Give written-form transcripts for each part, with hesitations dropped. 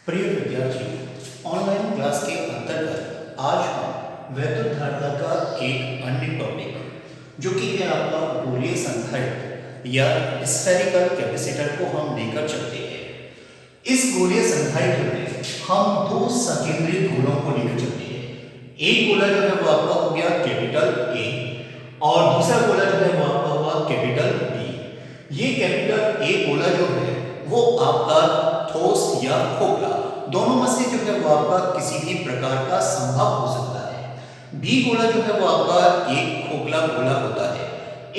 प्रिय विद्यार्थियों, online class के अंतर्गत आज हम वैद्युत धारिता का एक अन्य टॉपिक जो कि है आपका गोलीय संधारित्र या स्फेरिकल कैपेसिटर को हम लेकर चलते हैं। इस गोलीय संधारित्र में हम दो संकेंद्रित गोलों को लेकर चलते हैं। एक गोला जो है वो आपका हो गया कैपिटल ए और दूसरा गोला जो है वो आपका हुआ कैपिटल बी। ये कैपिटल ए गोला जो है वो आपका ठोस या खोखला दोनों में से जो है वो आपका किसी भी प्रकार का संभव हो सकता है। बी गोला जो है वो आपका एक खोखला गोला होता है।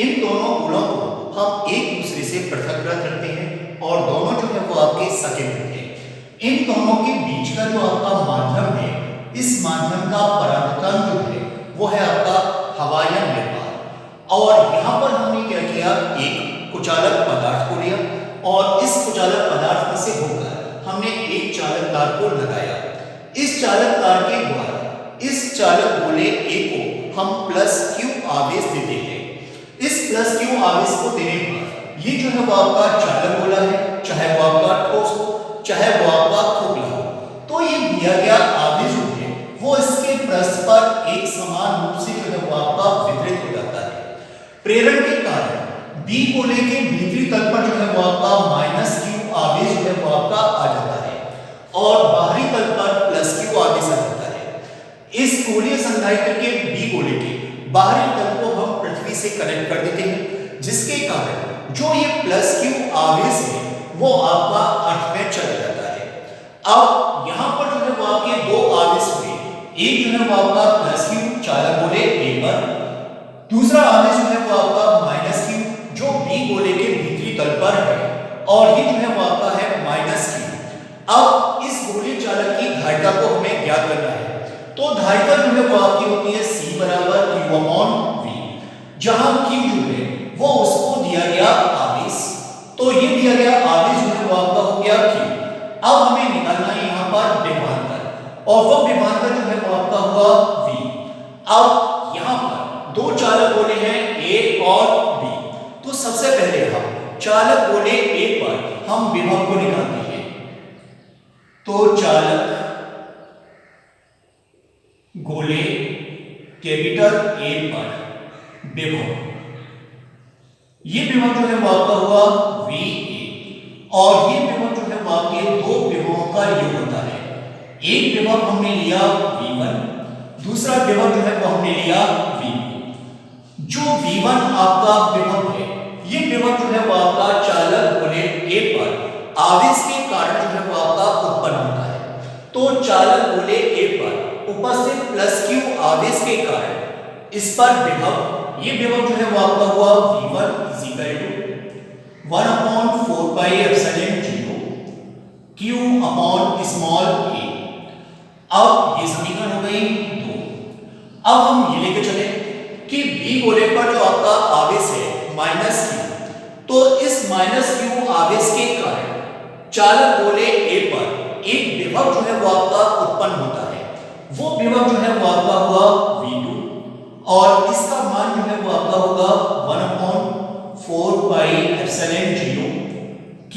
इन दोनों गोलों को हम एक दूसरे से पृथक रखते हैं और दोनों जो है वो आपके संकेंद्रित हैं। इन दोनों के बीच का जो आपका माध्यम है, इस माध्यम का परावर्तन जो है वो है आपका हवा या निर्वात। और यहाँ पर हमने क्या किया, एक कुचालक पदार्थ को लिया और इस कुचालक पदार्थ में से होकर हमने एक चालक तार को लगाया। इस चालक तार के द्वारा इस चालक गोले ए को हम प्लस क्यू आवेश देते हैं। इस प्लस क्यू आवेश को देने पर ये जो है वो आपका चालक गोला है, चाहे वो आपका ठोस हो चाहे वो आपका खोखला हो, तो ये दिया गया आवेश जो है वो इसके पृष्ठ पर एक समान रूप से जो है वो आपका वितरित हो जाता है। प्रेरण के कारण बी गोले के भीतरी तल पर जो है वो आपका माइनस क्यू आवेश जो है वो आपका आ जाता है और बाहरी तल पर प्लस क्यू आवेश आ जाता है। इस गोलीय संधारित्र के बी गोले के बाहरी तल को हम पृथ्वी से कनेक्ट कर देते हैं, जिसके कारण जो ये प्लस क्यू आवेश है वो आपका अर्थ में चला जाता है। अब यहाँ पर जो है वो आपके दो आवेश हुए, एक जो है वो आपका प्लस क्यू चालक गोले ए पर, दूसरा आवेश जो है वो आपका माइनस क्यू जो बी गोले के भीतरी तल पर है और ये जो है वो आपका है माइनस क्यू। अब इस गोलीय चालक की धारिता को हमें ज्ञात करना है, तो धारिता जो है वो आपकी होती है C बराबर Q अपॉन V, जहां Q जो है वो उसको दिया गया आवेश, तो ये दिया गया आवेश जो है वो आपका हो गया Q। अब हमें निकालना है यहाँ पर विभवांतर और वो विभवांतर जो है वो आपका हुआ V। अब यहाँ पर दो चालक गोले हैं A और B, तो सबसे पहले हम चालक गोले ए पर हम विभव को निकालते हैं। तो चालक गोले कैपिटल ए पर विभव, ये विभव जो है वो आपका हुआ वी ए और ये विभव जो है वो आपके दो विभवों का योग होता है। एक विभव हमने लिया V1, दूसरा विभव जो है वो हमने लिया V2। जो V1 आपका विभव है, ये विभव जो है वो आपका चालक गोले ए पर आवेश के कारण जो है वो आपका उत्पन्न होता है। तो चालक गोले ए पर उपस्थित प्लस क्यू आवेश के कारण इस पर विभव, ये विभव जो है वो आपका हुआ V1 1 upon 4 pi epsilon 0 Q upon small a। अब ये समीकरण हो गई 2। अब हम ये लेके चले कि बी गोले पर जो आपका आवेश है माइनस क्यू, तो इस माइनस क्यू आवेश के कारण चालक गोले ए पर एक विभव जो है वो आपका उत्पन्न होता है। वो विभव जो है वो आपका हुआ V2 और इसका मान जो है वो आपका होगा 1 अपॉन 4 पाई epsilon 0 Q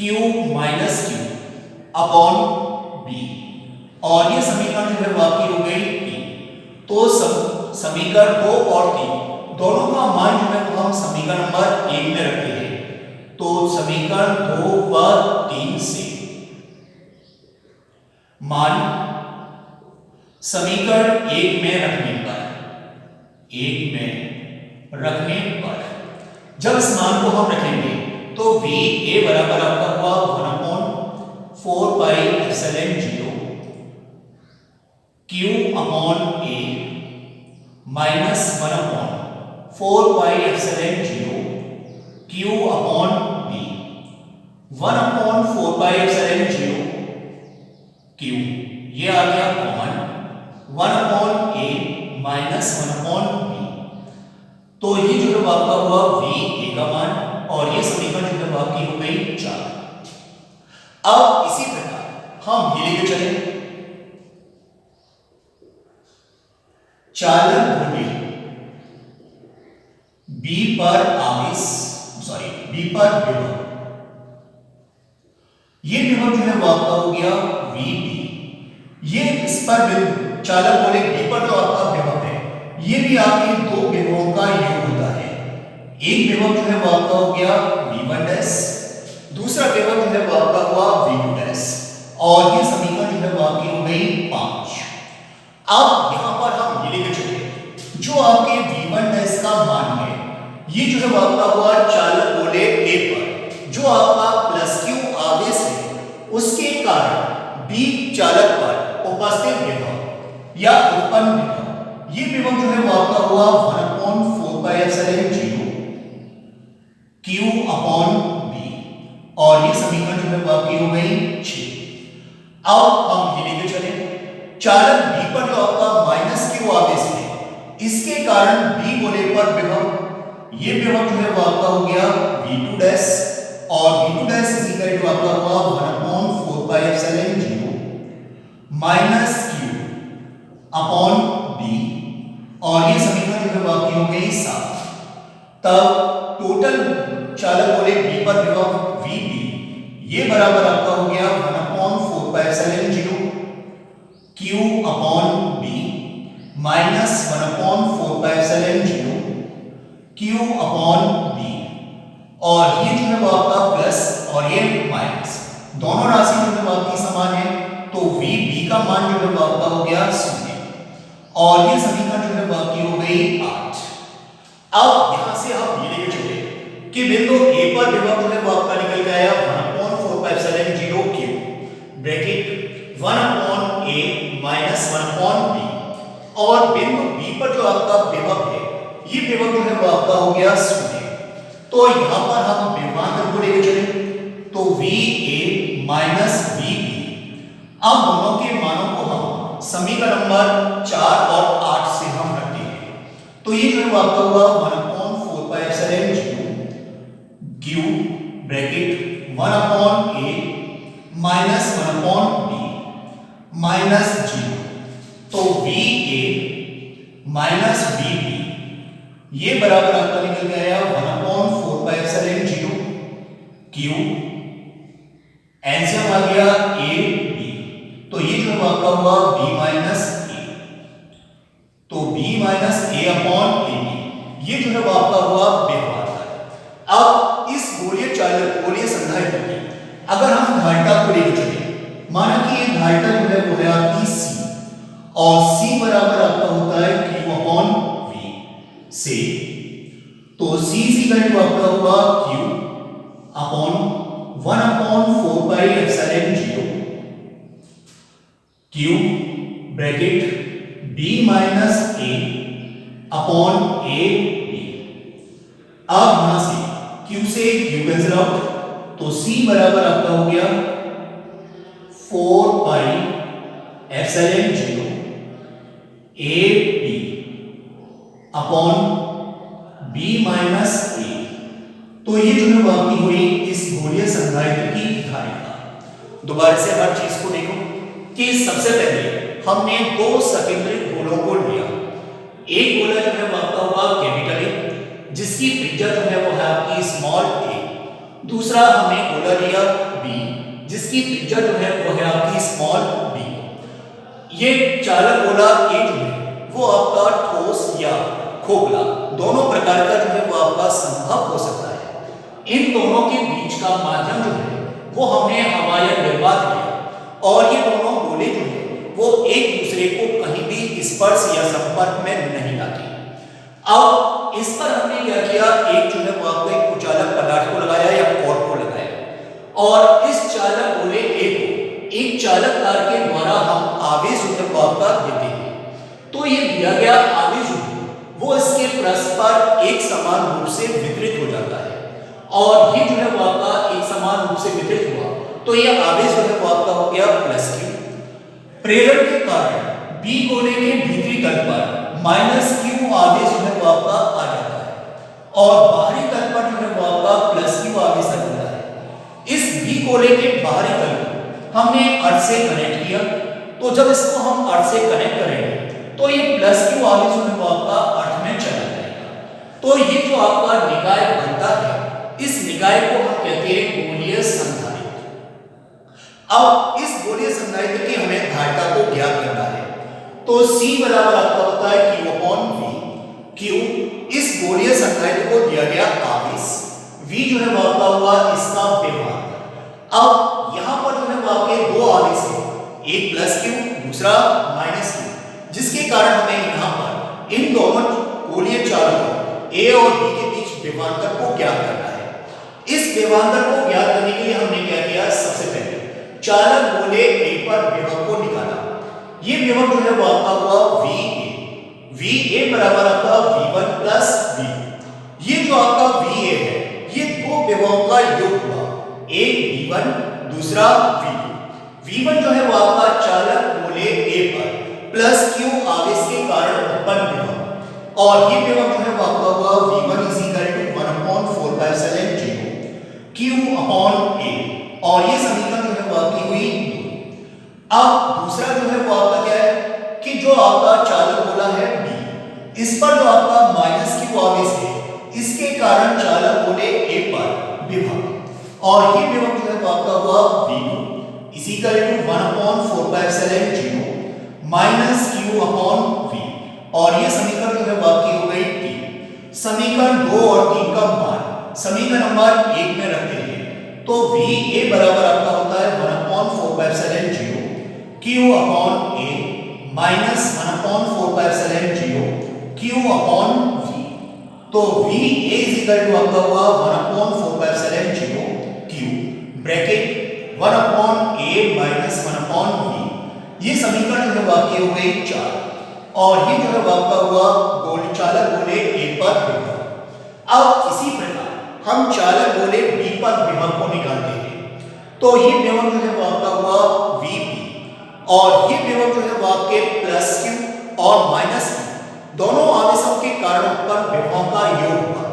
minus Q upon B। और ये समीकरण जो है वो आपकी हो गई 3। तो समीकरण 2 और 3 दोनों का मान जो है वो हम समीकरण नंबर 1 में रखते हैं। तो समीकरण 2 व 3 से मान समीकरण 1 में रखने पर जब इस मान को हम रखेंगे तो V A बराबर आपका हुआ 1 upon 4 pi epsilon 0 Q upon A minus 1 upon 4 pi epsilon 0 Q upon B 1 upon 4 pi epsilon 0 Q, ये आ गया common 1 upon A minus 1 upon B। तो ये जो है आपका हुआ V A का मान और ये समीकरण जो है आपकी हो गई 4। अब इसी प्रकार हम ये लेके चले चालक गोले B पर विभव ये विभव जो है वो आपका हो गया VB। ये इस पर बिंदु चालक गोले B पर जो आपका विभव है, ये भी आपके दो विभवों का योग होता है। एक विभव जो है वो आपका हो गया V1 डैश, दूसरा विभव जो है वो आपका हुआ V2 डैश, और ये समीकरण जो है वो आपकी हो गई 5। अब यहां पर हम ये लेके चले, जो आपके V1 डैश का मान है, ये जो है वो आपका हुआ चालक गोले A पर जो आपका प्लस Q आवेश है, उसके कारण B चालक पर उपस्थित विभव या उत्पन्न विभव, ये विभव जो है वो आपका हुआ 1/4πε0 Q अपॉन B, और ये समीकरण जो है वो आपकी हो गई 6। अब हम ये लेके चले, चालक B पर जो आपका -Q आवेश है, इसके कारण B गोले पर विभव, ये विभव जो है वो आपका हो गया V2 डैश, और V2 dash is equal to आपका हुआ 1/4πε0 -Q अपॉन B, और ये समीकरण जो है वो आपकी हो गई 7। तब टोटल चालक गोले B पर विभव VB, ये बराबर आपका हो गया 1/4πε0 Q upon B minus 1/4πε0 Q upon B, और ये जो है वो आपका प्लस और ये माइनस, दोनों राशि जो है वो आपकी समान है, तो VB का मान जो है वो आपका हो गया 0, और ये समीकरण जो है वो आपकी हो गई 8। अब यहां से हम ये लेके चले कि बिंदु A पर विभव जो है वो आपका निकल के आया 1/4πε0 Q bracket 1/A minus 1/B, और बिंदु B पर जो आपका विभव है, ये विभव जो है वो आपका हो गया 0। तो यहां पर हम विभवांतर को लेके चले, तो VA माइनस VB, अब दोनों के मानों को हम समीकरण नंबर 4 और 8 से हम रखते हैं, तो ये जो है वो आपका हुआ 1/4πε0 Q bracket 1/A minus 1/B minus 0, तो VA माइनस VB, ये बराबर आपका निकल के आया 1/4πε0 Q, एलसीएम आ गया A B, तो ये जो आपका हुआ B माइनस A, तो B minus A upon AB, ये जो है वो आपका हुआ विभवांतर। अब इस गोलीय चालक गोलीय संधारित्र की अगर हम धारिता को लेकर चले, माना कि ये धारिता जो है वो है आपकी C, और C बराबर आपका होता है Q अपॉन V से, तो C इक्वल टू आपका हुआ Q upon 1/4πε0 Q bracket B minus A upon A B। अब यहां से Q से Q कैंसिल आउट, तो C बराबर आपका हो गया 4πε0 A B upon B minus A। तो ये जो है वो आपकी हुई इस गोलीय संधारित्र की धारिता। दोबारा से हर चीज को देखो कि सबसे पहले हमने दो सकेंद्रित गोलों को लिया, एक गोला जो है वो आपका हुआ कैपिटल A, जिसकी त्रिज्या जो है वो है आपकी स्मॉल a, दूसरा हमने गोला लिया B, जिसकी त्रिज्या जो है वो है आपकी स्मॉल b। ये चालक गोला A जो है वो आपका ठोस या खोखला दोनों प्रकार का जो है वो आपका संभव हो सकता है। इन दोनों के बीच का माध्यम जो है वो हमने हवाई निर्वात किया, और ये दोनों गोले जो है वो एक दूसरे को कहीं भी स्पर्श या संपर्क में नहीं लाते। अब इस पर हमने क्या किया, एक जो है वो आपको एक कुचालक पदार्थ को लगाया या कॉर्क को लगाया, और इस चालक गोले A को एक चालक तार के द्वारा हम आवेश ऊर्जा को आपका देते हैं। तो ये दिया गया आवेश वो इसके पृष्ठ पर एक समान रूप से वितरित हो जाता है, और ये जो है वो आपका एक समान रूप से वितरित हुआ, तो ये आवेश जो है वो आपका हो गया प्लस Q। प्रेरण के कारण B गोले के भीतरी तल पर माइनस Q आवेश जो है वो आपका आ जाता है, और बाहरी तल पर जो है वो आपका प्लस Q आवेश होता है। इस B गोले के बाहरी तल को हमने अर्थ से कनेक्ट किया, तो जब इसको हम अर्थ से कनेक्ट करेंगे तो ये प्लस Q आवेश जो है वो आपका अर्थ में चला जाएगा। तो ये जो आपका निकाय बनता है, इस निकाय को हम कहते हैं गोलीय संधारित्र। अब इस गोलीय संधारित्र की हमें धारिता को ज्ञात करना है। तो C बराबर आपका होता है Q अपॉन V। Q इस गोलीय संधारित्र को दिया गया आवेश, V जो है वो आपका हुआ इसका विभवांतर। अब यहां पर जो है वो आपके दो आवेश हैं, एक प्लस Q दूसरा माइनस Q, जिसके कारण हमें यहां पर इन दोनों गोलीय चालकों A और B के बीच विभवांतर को ज्ञात करना है। इस विभवांतर को ज्ञात करने के लिए हमने क्या किया, सबसे पहले चालक गोले A पर विभव को निकाला। ये विभव जो है वो आपका हुआ VA बराबर आपका V1 प्लस V2। ये जो आपका VA है ये दो विभवों का योग हुआ, एक V1 दूसरा V2। V1 जो है वो आपका चालक गोले A पर प्लस Q आवेश के कारण उत्पन्न विभव, और ये विभव जो है वो आपका हुआ V1 = 1/4πε0 Q अपॉन A, और ये समीकरण जो है वो आपकी हुई 2। अब दूसरा जो है वो आपका क्या है कि जो आपका चालक गोला है B, इस पर जो आपका माइनस Q आवेश है इसके कारण चालक गोले A पर विभव, और ये विभव जो है वो आपका हुआ V2 = 1/4πε0 minus Q upon V, और ये समीकरण जो है वो आपकी हो गई 3। समीकरण 2 और 3 का मान समीकरण नंबर 1 में रखते हैं तो VA बराबर आपका होता है 1/4πε0 Q upon A minus 1/4πε0 Q upon V। तो VA आपका हुआ 1/4πε0 Q bracket 1/A minus 1/V। ये समीकरण जो है आपकी हो गई 4, और ये जो है आपका हुआ गोली चालक गोले A पर विभव। अब इसी प्रकार हम चालक गोले B पर विभव को निकालते हैं, तो ये विभव जो है वो आपका हुआ VB, और ये विभव जो है वो आपके प्लस Q और माइनस Q दोनों आवेशों के कारण उत्पन्न विभवों का योग हुआ,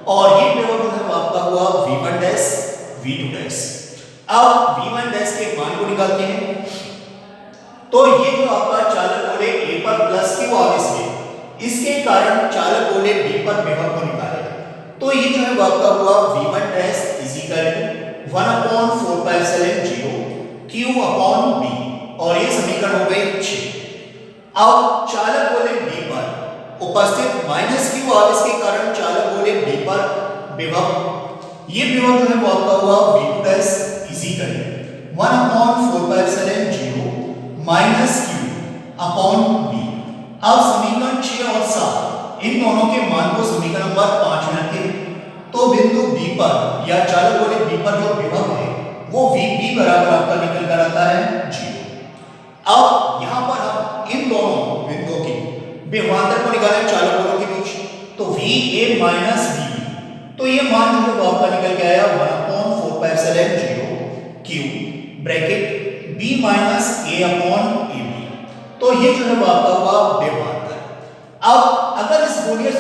और ये विभव जो है वो आपका हुआ V1 डैश V2 डैश। अब V1 डैश के मान को निकालते हैं, तो ये जो आपका चालक गोले A पर प्लस Q आवेश है इसके कारण चालक गोले B पर विभव को निकालें, तो ये जो है वो आपका हुआ V1 dash = 1/4πε0 Q upon B, और ये समीकरण हो गई 6। अब चालक गोले B पर उपस्थित माइनस Q आवेश के कारण चालक गोले B पर विभव, ये विभव जो है वो आपका हुआ V2 dash = 1/4πε0 minus Q upon B। अब समीकरण 6 और 7 इन दोनों के मान को समीकरण नंबर 5 में रखते हैं, तो बिंदु B पर या चालक गोले B पर जो विभव है वो VB बराबर आपका निकल कर आता है 0। अब यहां पर हम इन दोनों बिंदुओं के विभवांतर को निकालें चालक गोलों के बीच, तो VA माइनस VB, तो ये मान जो है वो आपका निकल के आया 1/4πε0 Q bracket B minus A upon AB। तो ये जो है वो आपका हुआ विभवांतर। अब अगर इस गोलीय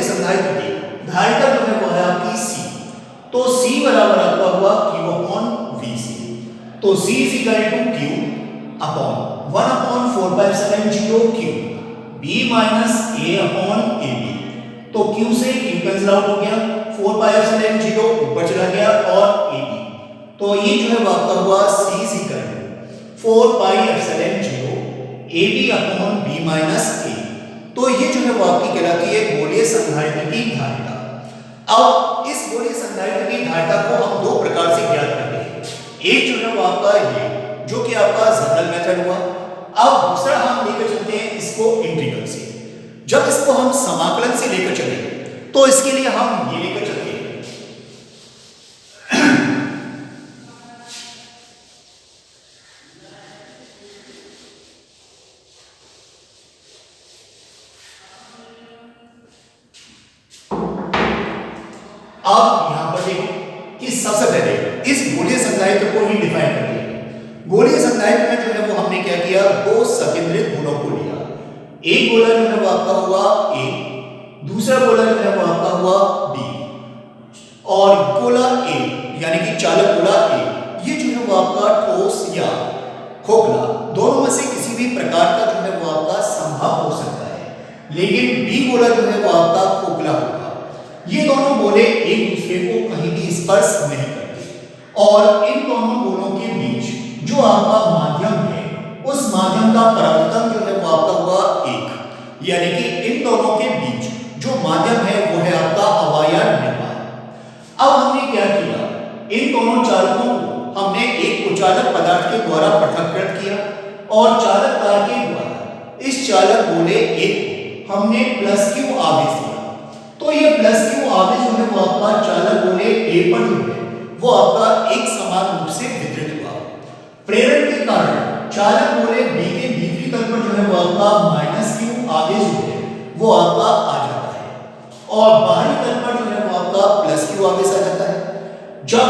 संधारित्र की धारिता जो है वो है आपकी C, तो C बराबर आपका हुआ Q अपॉन VC। तो C = Q upon 1/4πε0 Q B minus A upon AB। तो Q से Q कैंसिल आउट हो गया, 4πε0 ऊपर चला गया, और AB, तो ये जो है वो आपका हुआ C = 4πε0 AB upon B minus A। तो ये जो है वो आपकी कहलाती है गोलीय संधारित्र की धारिता। अब इस गोलीय संधारित्र की धारिता को हम दो प्रकार से ज्ञात करते हैं, एक जो है वो आपका ये जो कि आपका जनरल मेथड हुआ। अब दूसरा हम लेकर चलते हैं इसको इंटीग्रल से। जब इसको हम समाकलन से लेकर चलेंगे तो इसके लिए हम ये लेकर चलते हैं अब यहां पर देखो कि सबसे पहले इस गोलीय संधारित्र को ही डिफाइन करते हैं। गोलीय संधारित्र में जो है वो हमने क्या किया, दो संकेंद्रित गोलों को लिया। एक गोला जो है वो आपका हुआ A, दूसरा गोला जो है वो आपका हुआ B, और गोला A यानी कि चालक गोला A ये जो है वो आपका ठोस या खोखला दोनों में से किसी भी प्रकार का जो है वो आपका संभव हो सकता है, लेकिन B गोला जो है वो आपका खोखला होगा। ये दोनों गोले एक दूसरे को कहीं भी स्पर्श नहीं करते, और इन दोनों गोलों के बीच जो आपका माध्यम है उस माध्यम का परावर्तन जो है वो आपका हुआ 1, यानी कि इन दोनों के बीच जो माध्यम है वो है आपका अवाया निर्वात। अब हमने क्या किया, इन दोनों चालकों को हमने एक कुचालक पदार्थ के द्वारा पृथक्कृत किया और चालक तार के द्वारा इस चालक गोले 1 को हमने +q आवेश दिया। तो ये +q आवेश जो है वो आपका चालक गोले A पर जो है वो आपका एक समान रूप से वितरित हुआ। प्रेरण के कारण चालक गोले B के भीतरी तल पर जो है वो आपका -q आवेश जो है वो आपका आ जाता है और बाहरी तल पर जो है वो आपका +q आवेश आ जाता है। जब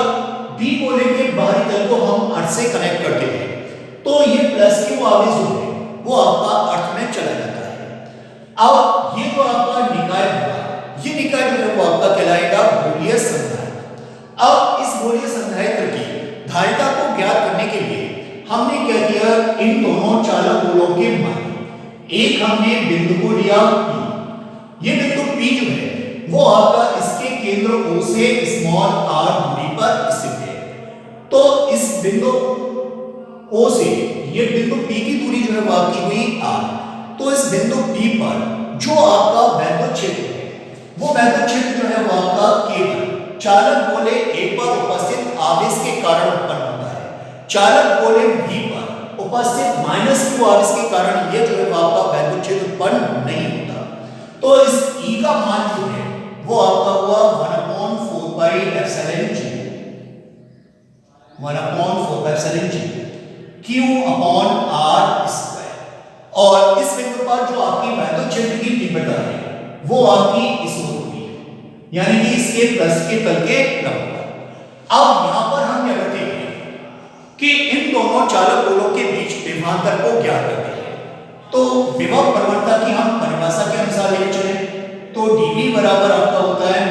B गोले के बाहरी तल को हम अर्थ से कनेक्ट करते हैं तो ये +q आवेश जो है वो आपका अर्थ में चला जाता है। अब ये जो आपका निकाय होगा, ये निकाय जो है वो आपका कहलाएगा गोलीय संधारित्र। अब इस गोलीय संधारित्र की धारिता को ज्ञात करने के लिए हमने क्या किया, इन दोनों चालक गोलों के मान एक हमने बिंदु को लिया P। ये बिंदु P जो है वो आपका इसके केंद्र O से स्मॉल r दूरी पर स्थित है। तो इस बिंदु O से ये बिंदु P की दूरी जो है वो आपकी हुई r। तो इस बिंदु P पर जो आपका वैद्युत क्षेत्र है वो वैद्युत क्षेत्र जो है वो आपका केवल चालक गोले A पर उपस्थित आवेश के कारण उत्पन्न होता है। चालक गोले B पर उपस्थित -q आवेश के कारण ये जो है वो आपका वैद्युत क्षेत्र उत्पन्न नहीं होता। तो इस E का मान जो है वो आपका हुआ 1/4 pi epsilon g, 1/4 pi epsilon g q/r²। और इस बिंदु पर जो आपकी वैद्युत क्षेत्र की तीव्रता है वो आपकी इस ओर होगी, यानी कि इसके प्लस के तल के लंबवत। अब यहां पर हम क्या करते हैं कि इन दोनों चालक गोलों के बीच विभवांतर को ज्ञात करते हैं। तो विभव प्रवणता की हम परिभाषा के अनुसार लेके चले तो dV बराबर आपका होता है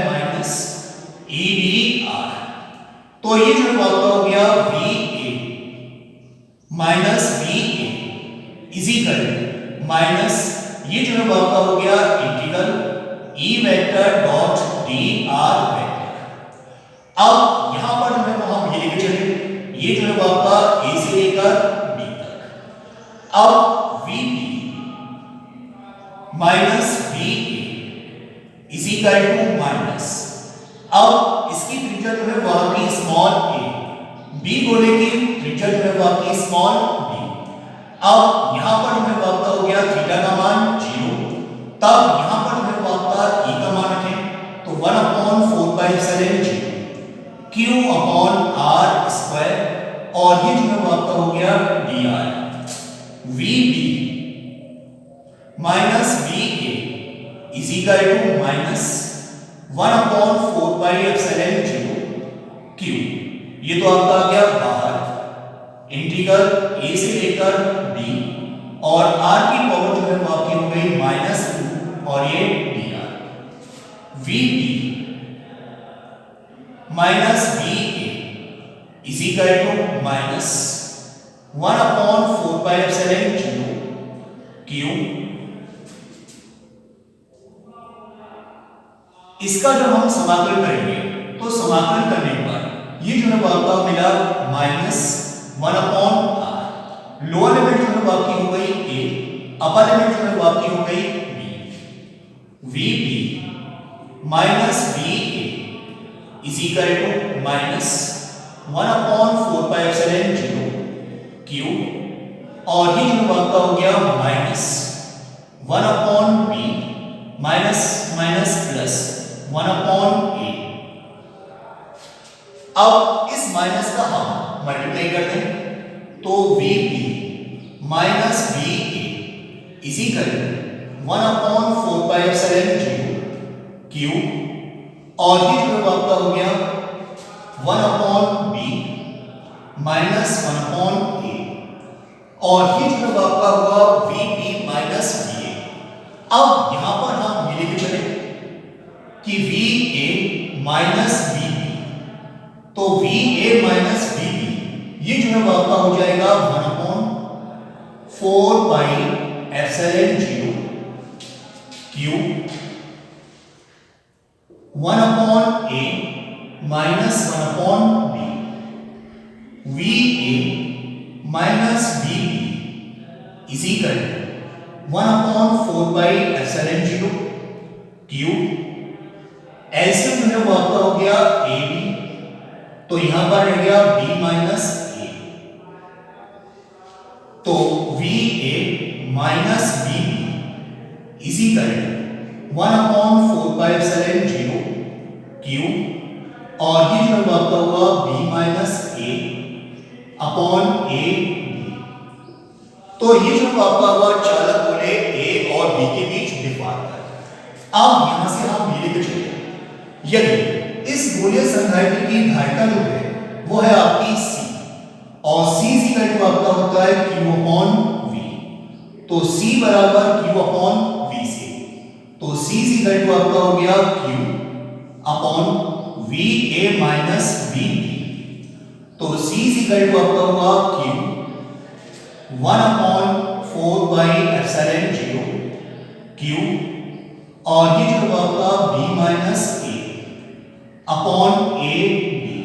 -EdR। तो ये जो है आपका हो गया VA VA is equal minus ये जो है आपका हो गया integral E vector dot dr vector. अब यहां पर जो है वो हम ये लेके चले, ये जो है आपका A से लेकर B तक। अब VB minus VA is equal to minus, अब इसकी त्रिज्या जो है वो आपकी स्मॉल a, B गोले की त्रिज्या जो है वो आपकी स्मॉल b। अब यहां पर जो है आपका हो गया थीटा का मान 0, तब यहां पर जो है आपका E का मान रखें तो 1/4 पाई एप्सिलॉन g q/r²। और ये जो है आपका हो गया dr। VB minus VA is equal to minus 1/4 pi epsilon 0 q। ये तो आपका आ गया बाहर इंटीग्रल A से लेकर B और r की पावर जो है वो आपकी हो गई -2 और ये dr। VB minus VA is equal to minus 1/4 pi epsilon 0 q। इसका जब हम समाकलन करेंगे तो समाकलन करने पर ये जो है वो आपका मिला -1/r। लोअर लिमिट जो है वो आपकी हो गई a, अपर लिमिट जो है वो आपकी हो गई b। VB minus VA is equal to minus 1/4 pi epsilon 0 q। और ये जो है आपका हो गया minus 1/b minus minus plus 1/a। अब इस माइनस का हम मल्टीप्लाई करते हैं तो VB minus VA is equal 1/4 pi epsilon 0 q। और ये जो है आपका हो गया 1/b माइनस 1/a। और ये जो है आपका हुआ VB माइनस VA। अब यहां पर हम ये लेके चले कि VA माइनस VB, तो VA माइनस VB ये जो है आपका हो जाएगा 1/4 pi epsilon 0 q 1/a minus 1/b। VA minus V is equal to 1/4/0 Q. LCM जो है वो आपका हो गया ए बी, तो यहां पर रह गया b माइनस ए, तो V A minus V B is equal to 1/4/0 Q, और ये जो है वो आपका हुआ b minus A upon A B. तो ये जो आपका हुआ चालक बोले ए और बी के बीच विपार्थ। अब यहां से हम ये लिख चले, यदि इस गोलीय संधारित्र की धारिता जो है वो है आपकी C, और C इक्वल टू आपका होता है Q अपॉन V, तो C बराबर Q अपॉन V से, तो C इक्वल टू आपका हो गया Q upon VA minus VB, तो C इक्वल टू आपका हुआ Q 1/4/0 Q, और ये जो आपका B minus A upon A B,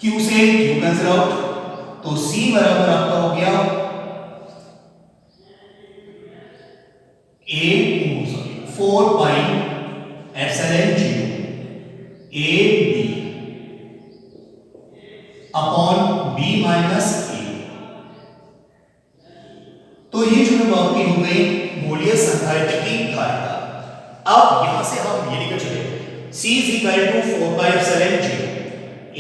Q से Q कैंसिल आउट, तो C बराबर आपका हो गया A 4/0 A B upon B minus A। तो ये जो है आपकी हो गई गोलीय संधारित्र की धारिता। अब यहां से हम ये लिख चले C is equal to 4/0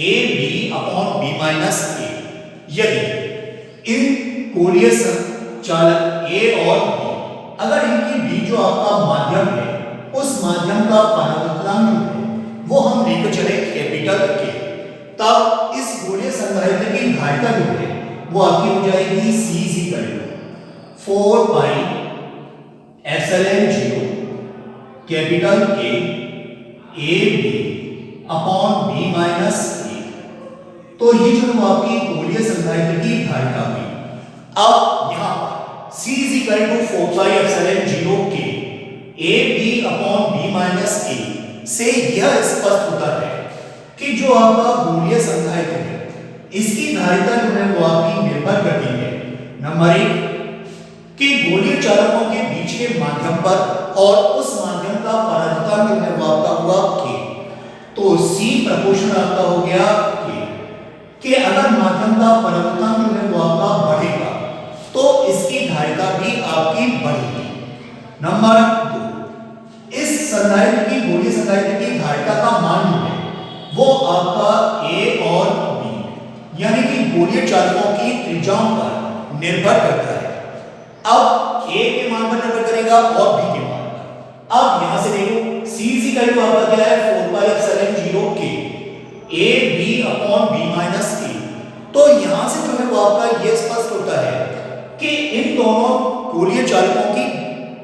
A B upon B minus A. यदि इन गोलीय चालक ए और बी, अगर इनकी बी जो आपका माध्यम है उस माध्यम का परावर्तनांक जो है वो हम लेकर चले कैपिटल के, तब इस गोलीय संधारित्र की धारिता जो है वो आपकी हो जाएगी C is equal to 4/0 capital K A B upon B minus A. तो ये जो है आपकी गोलीय संधारित्र की धारिता हुई। अब यहां C is equal to 4/0 K A B upon B minus A से यह स्पष्ट होता है कि जो आपका गोलीय संधारित्र है इसकी धारिता जो है वो आपकी निर्भर करती है नंबर 1 कि गोलीय चालकों के बीच के माध्यम पर, और उस माध्यम का परावर्तन जो है वो आपका हुआ k, तो C प्रोपोर्शनल आपका हो गया k कि अगर माध्यम का परावर्तन जो है वो आपका बढ़ेगा तो इसकी धारिता भी आपकी बढ़ेगी। नंबर 2, इस संधारित्र की गोलीय संधारित्र की धारिता का मान जो है वो आपका A और B यानी कि गोलीय चालकों की त्रिज्याओं पर निर्भर करता है। अब A के मान पर निर्भर करेगा और B के मान पर। अब यहां से देखो C इक्वल टू आपका क्या है 4/0 K A B upon B minus A. तो यहां से जो है वो आपका ये स्पष्ट होता है कि इन दोनों गोलीय चालकों की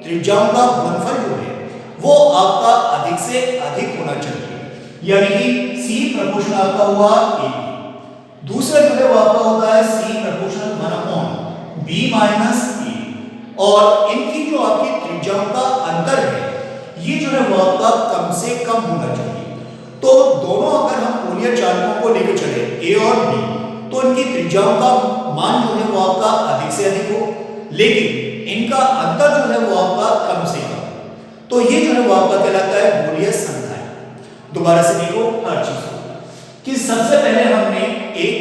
त्रिज्याओं का गुणनफल जो है वो आपका अधिक से अधिक होना चाहिए, यानी कि C प्रोपोर्शनल आपका हुआ ए। दूसरा जो है वो आपका होता है C प्रोपोर्शनल 1/b माइनस ए, और इनकी जो आपकी त्रिज्याओं का अंतर है ये जो है वो आपका कम से कम होना चाहिए। तो दोनों अगर हम गोलीय चालकों को लेकर चले ए और बी, तो इनकी त्रिज्याओं का मान जो है वो आपका अधिक से अधिक हो, लेकिन इनका अंतर जो है वो आपका कम से कम। तो ये जो है वो आपका कहलाता है गोलीय संधारित्र। दोबारा से देखो हर चीज कि सबसे पहले हमने एक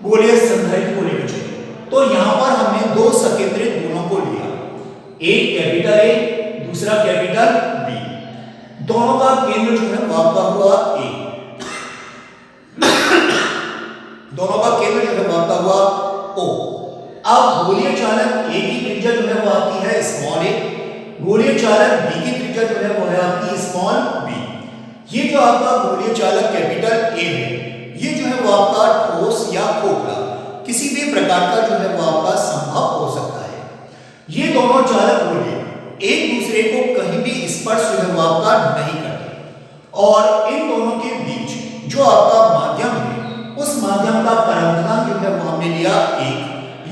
गोलीय संधारित्र को लेकर चले, तो यहां पर हमने दो सकेंद्रित गोलों को लिया, एक कैपिटल ए दूसरा कैपिटल बी। दोनों का केंद्र जो है वो आपका हुआ ए, दोनों का केंद्र जो है वो आपका हुआ ओ। अब गोलीय चालक ए की त्रिज्या जो है वो आपकी है स्मॉल ए, गोलीय चालक बी की त्रिज्या जो है वो है आपकी स्मॉल बी। ये जो आपका गोलीय चालक कैपिटल ए है ये जो है वो आपका ठोस या खोखला किसी भी प्रकार का जो है वो आपका संभव हो सकता है। ये दोनों चालक गोले एक दूसरे को कहीं भी स्पर्श जो है वो आपका नहीं करते, और इन दोनों के बीच जो आपका माध्यम है उस माध्यम का परावर्तनांक जो है वो हमने लिया 1,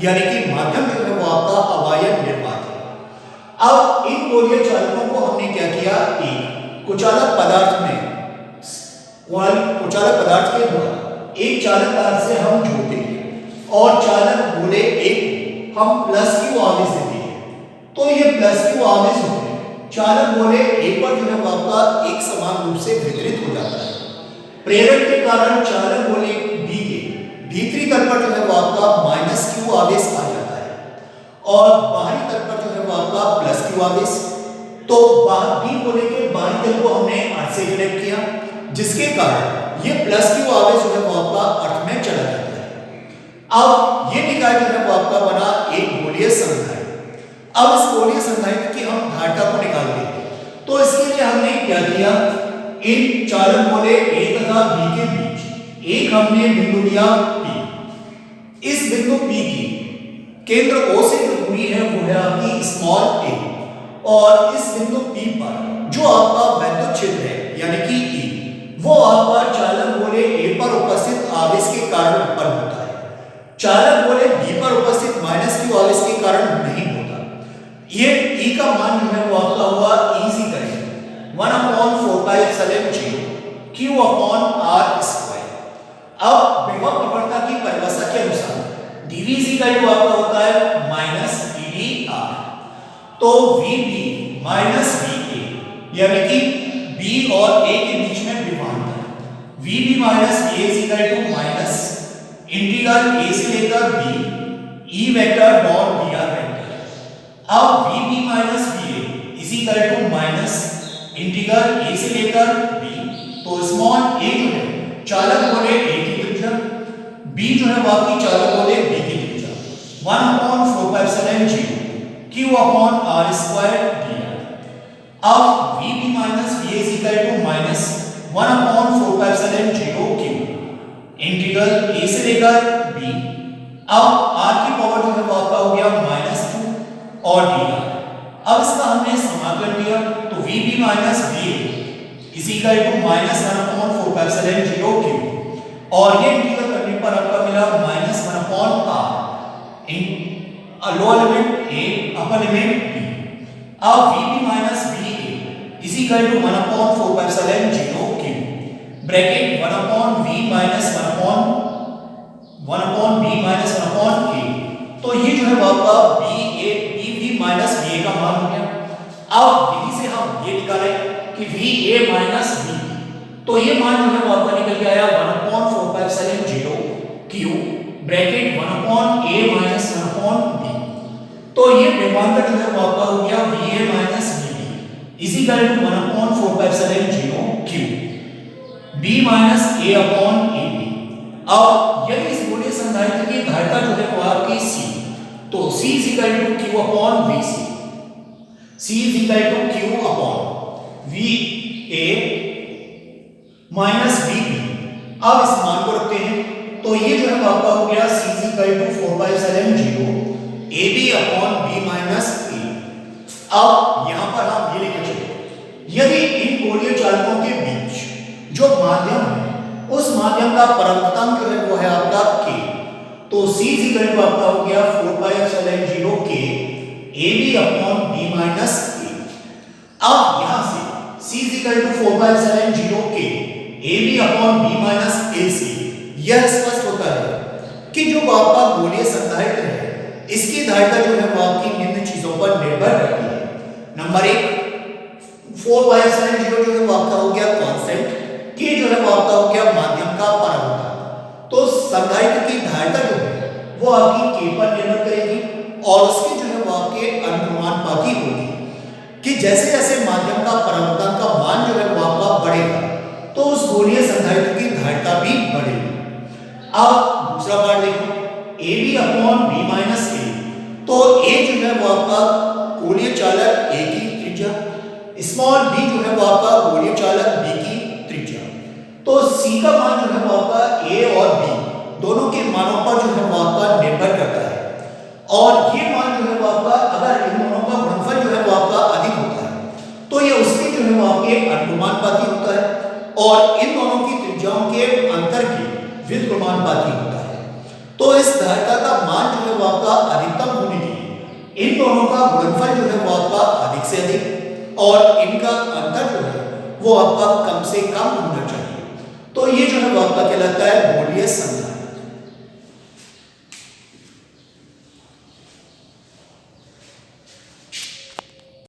यानी कि माध्यम जो है वो आपका अवयव निर्वात है। अब इन गोलीय चालकों को हमने क्या किया, एक कुचालक पदार्थ में कुचालक पदार्थ के द्वारा एक चालक तार से हम जोड़ते हैं, और चालक गोले A को हम प्लस Q आवेश देते हैं, तो ये प्लस Q आवेश जो है चालक गोले A पर जो है वो आपका एक समान रूप से वितरित हो जाता है। प्रेरण के कारण चालक गोले B के भीतरी तल पर जो है वो आपका माइनस Q आवेश आ जाता है और बाहरी तल पर जो है वो आपका प्लस Q आवेश। तो B गोले के बाहरी तल को हमने अर्थ से कनेक्ट किया, जिसके कारण ये प्लस Q आवेश जो है वो आपका अर्थ में चला जाता है। अब ये निकाय जो है वो आपका बना एक गोलीय संधारित्र। अब इस गोलीय संधारित्र की हम धारिता को निकालते हैं, तो इसके लिए हमने क्या किया, इन चालक गोले A तथा B के बीच एक हमने बिंदु लिया P। इस बिंदु P की केंद्र O से जो दूरी है वो है आपकी स्मॉल a, और इस बिंदु P पर जो आपका वैद्युत क्षेत्र है यानी कि E, वो आपका चालक गोले A पर उपस्थित आवेश के कारण उत्पन्न होता है। चालक गोले B पर उपस्थित माइनस Q आवेश के कारण नहीं होता। ये E का मान जो है वो आपका हुआ E is equal to 1/4πε0 Q upon R square. अब विभव प्रवणता की परिभाषा के अनुसार dV इज इक्वल टू आपका होता है माइनस dVR। तो VB माइनस VA यानी कि B और A के बीच में विभवांतर VB minus VA is equal to minus integral A से लेकर B E vector dot dr vector. अब VB minus VA is equal to minus integral A से लेकर B। तो स्मॉल a जो है चालक गोले A की त्रिज्या, B जो है बाकी चालक गोले B की त्रिज्या 1/4πε0 Q upon R square dr। अब VB minus VA is equal to minus 1/4πε0 Q integral A से लेकर B। अब R की पावर जो है वो आपका हो गया -2 और dr। अब इसका हमने समाकलन किया, तो VB minus VA is equal to -1/4πε0 Q, और ये इंटीग्रल करने पर आपका मिला -1/r in lower limit a upper limit b। अब VB minus VA is equal to 1/4πε0 Q bracket 1/v minus 1/b minus 1/a। तो ये जो है वो आपका BV माइनस VA का मान हो गया। अब विधि से हम ये निकाले कि VA माइनस VB, तो ये मान जो है वो आपका निकल के आया 1/4πε0 Q bracket 1/a minus 1/b। तो ये विभवांतर जो है वो आपका हो गया VA minus VB is equal to 1/4πε0 Q B minus A upon AB। अब यदि इस गोलीय संधारित्र की धारिता जो है वो आपकी C, तो C is equal to Q upon VC। C is equal to Q upon VA minus VB। अब इस मान को रखते हैं, तो ये जो है आपका हो गया C is equal to 4/0 AB upon B minus A। अब यहां पर हम ये लिख चुके, यदि इन गोलीय चालकों के बीच जो माध्यम है उस माध्यम का परावर्तनांक जो है वो है आपका K, तो C इज इक्वल टू आपका हो गया 4/0 K AB upon B minus A। अब यहां से C is equal to 4/0 K AB upon B minus A से यह स्पष्ट होता है कि जो आपका गोलीय संधारित्र है इसकी धारिता जो है वो आपकी निम्न चीजों पर निर्भर करती है। नंबर 1, 4/0 जो है वो आपका हो गया कांस्टेंट, K जो है वो आपका हो गया माध्यम का परावर्तन। तो संधारित्र की धारिता जो है वो आपकी K पर निर्भर करेगी और उसकी जो है वो आपके अनुक्रमानुपाती होगी कि जैसे जैसे माध्यम का परावर्तन का मान जो है वो आपका बढ़ेगा तो उस गोलीय संधारित्र की धारिता भी बढ़ेगी। अब दूसरा पार्ट देखो, AB upon B minus A। तो A जो है वो आपका गोलीय चालक A की त्रिज्या, स्मॉल b जो है वो आपका गोलीय चालक B की त्रिज्या। तो C का मान जो है वो आपका A और B दोनों के मानों पर जो है वो आपका निर्भर करता है, और ये मान जो है वो आपका अगर इन दोनों का गुणनफल जो है वो आपका अधिक होता है तो ये उसके जो है वो आपके अनुक्रमानुपाती होता है, और इन दोनों की त्रिज्याओं के अंतर के व्युत्क्रमानुपाती होता है। तो इस धारिता का मान जो है वो आपका अधिकतम होने के लिए इन दोनों का गुणनफल जो है वो आपका अधिक से अधिक और इनका अंतर जो है वो आपका कम से कम होना चाहिए। तो ये जो है वो आपका कहलाता है गोलीय संधारित्र।